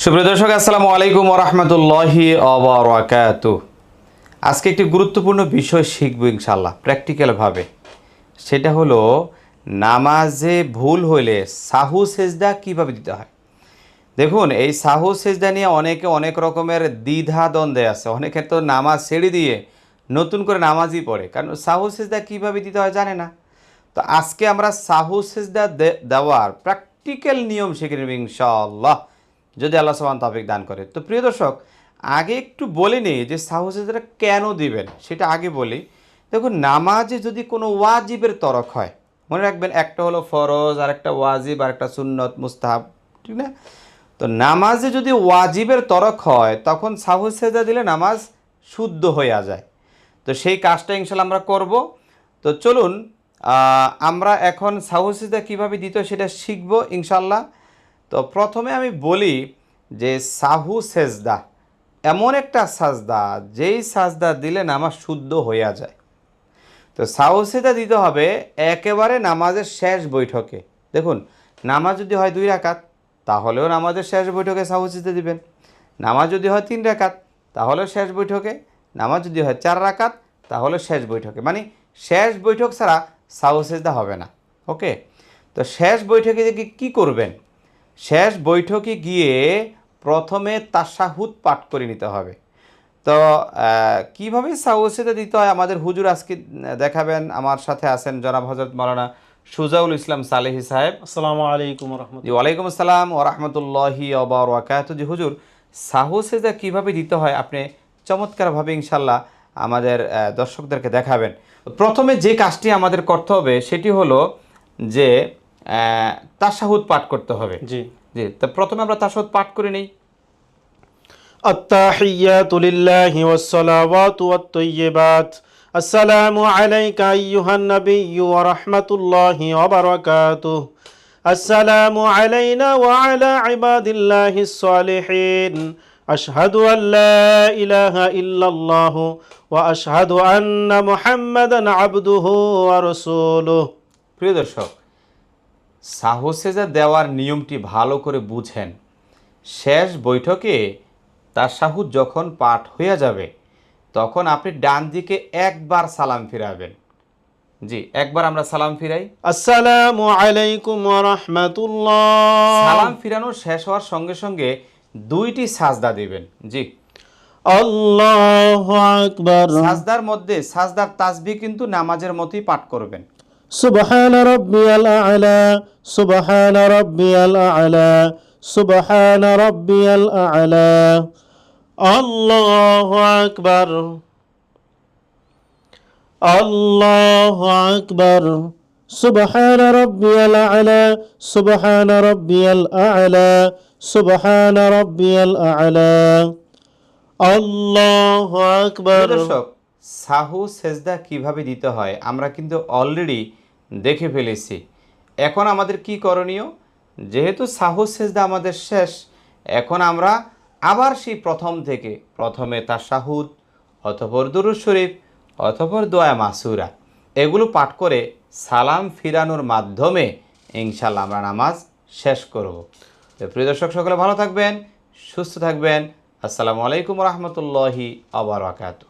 সুপ্রিয় দর্শক, আসসালামু আলাইকুম ওয়া রাহমাতুল্লাহি ওয়া বারাকাতুহু। আজকে একটি গুরুত্বপূর্ণ বিষয় শিখব ইনশাআল্লাহ প্র্যাকটিক্যালভাবে। সেটা হলো নামাজে ভুল হইলে সাহু সেজদা কিভাবে দিতে হয়। দেখুন, এই সাহু সেজদা নিয়ে অনেকে অনেক রকমের দ্বিধা দ্বন্দ্বে আছে। অনেকে তো নামাজ ছেড়ে দিয়ে নতুন করে নামাজই পড়ে, কারণ সাহু সেজদা কিভাবে দিতে হয় জানে না। তো আজকে আমরা সাহু সেজদা দেওয়ার প্র্যাকটিক্যাল নিয়ম শিখে নেব ইনশাআল্লাহ, যদি আল্লাহ সুবহানাহু তাওফিক দান করে। তো প্রিয় দর্শক, আগে একটু বলে নিই যে সাহু সেজদাটা কেন দিবেন সেটা আগে বলি। দেখুন, নামাজে যদি কোনো ওয়াজিবের তরক হয়, মনে রাখবেন একটা হলো ফরজ, আর একটা ওয়াজিব, আর একটা সুন্নত মুস্তাহাব, ঠিক না? তো নামাজে যদি ওয়াজিবের তরক হয় তখন সাহু সেজদা দিলে নামাজ শুদ্ধ হয়ে যায়। তো সেই কাজটা ইনশাল্লাহ আমরা করব। তো চলুন আমরা এখন সাহু সেজদা কীভাবে দিতে হয় সেটা শিখব ইনশাল্লাহ। তো প্রথমে আমি বলি যে সাহু সেজদা এমন একটা সাজদা যেই সাজদা দিলে নামাজ শুদ্ধ হইয়া যায়। তো সাহু সেজদা দিতে হবে একেবারে নামাজের শেষ বৈঠকে। দেখুন, নামাজ যদি হয় 2 রাকাত তাহলেও নামাজের শেষ বৈঠকে সাহু সেজদা দিবেন। নামাজ যদি হয় 3 রাকাত তাহলেও শেষ বৈঠকে। নামাজ যদি হয় 4 রাকাত তাহলে শেষ বৈঠকে। মানে শেষ বৈঠক ছাড়া সাহু সেজদা হবে না। ওকে, তো শেষ বৈঠকে কি করবেন? শেষ বৈঠকে গিয়ে প্রথমে তাশাহুদ পাঠ করে নিতে হবে। তো কীভাবে সাহু সেজদা দিতে হয় আমাদের হুজুর আজকে দেখাবেন। আমার সাথে আছেন জনাব হযরত মাওলানা সুজাউল ইসলাম সালেহী সাহেব। আসসালামু আলাইকুম ওয়া জি, রাহমাতুল্লাহ। ওয়ালাইকুম আসসালাম ওয়া রাহমাতুল্লাহি ওয়া বারাকাতুহু। জি হুজুর, সাহু সেজদা কীভাবে দিতে হয় আপনি চমৎকারভাবে ইনশাল্লাহ আমাদের দর্শকদেরকে দেখাবেন। প্রথমে যে কাজটি আমাদের করতে হবে সেটি হলো যে তাশাহুদ পাঠ করতে হবে। জি, জি, তো প্রথমে আমরা তাশাহুদ পাঠ করে নিই। আত-তাহিয়াতু লিল্লাহি ওয়াস-সালাওয়াতু ওয়াত-তাইয়্যিবাত। আসসালামু আলাইকা আইয়ুহান নাবিয়্যু ওয়া রাহমাতুল্লাহি ওয়া বারাকাতুহু। আসসালামু আলাইনা ওয়া আলা ইবাদিল্লাহিস সালিহিন। আশহাদু আল লা ইলাহা ইল্লাল্লাহ ওয়া আশহাদু আন্না মুহাম্মাদান আবদুহু ওয়া রাসূলুহু। প্রিয় দর্শক, সাহু সেজদা দেওয়ার নিয়মটি ভালো করে বুঝেন। শেষ বৈঠকে তাশাহুদ যখন পাঠ হয়ে যাবে তখন আপনি ডান দিকে একবার সালাম ফিরাবেন। জি, একবার আমরা সালাম ফিরাই। আসসালামু আলাইকুম ওয়া রাহমাতুল্লাহ। সালাম ফিরানো শেষ হওয়ার সঙ্গে সঙ্গে 2টি সাজদা দিবেন। জি, আল্লাহু আকবার। সাজদার মধ্যে সাজদার তাসবিহ কিন্তু নামাজের মতোই পাঠ করবেন। সুবহান রাব্বিয়াল আ'লা, সুবহান রাব্বিয়াল আ'লা, সুবহান রাব্বিয়াল আ'লা। আল্লাহু আকবার, আল্লাহু আকবার। সুবহান রাব্বিয়াল আ'লা, সুবহান রাব্বিয়াল আ'লা, সুবহান রাব্বিয়াল আ'লা। আল্লাহু আকবার। দর্শক, সাহু সেজদা কিভাবে দিতে হয় আমরা কিন্তু অলরেডি দেখে ফেলেছি। এখন আমাদের কি করণীয়? যেহেতু সাহু সেজদা আমাদের শেষ, এখন আমরা আবার সেই প্রথম থেকে প্রথমে তাশাহুদ, অতঃপর দুরূদ শরীফ, অতঃপর দোয়া মাসুরা এগুলো পাঠ করে সালাম ফিরানোর মাধ্যমে ইনশাল্লাহ আমরা নামাজ শেষ করব। তো প্রিয় দর্শক, সকলে ভালো থাকবেন, সুস্থ থাকবেন। আসসালামু আলাইকুম ওয়া রাহমাতুল্লাহি ওয়া বারাকাতুহু।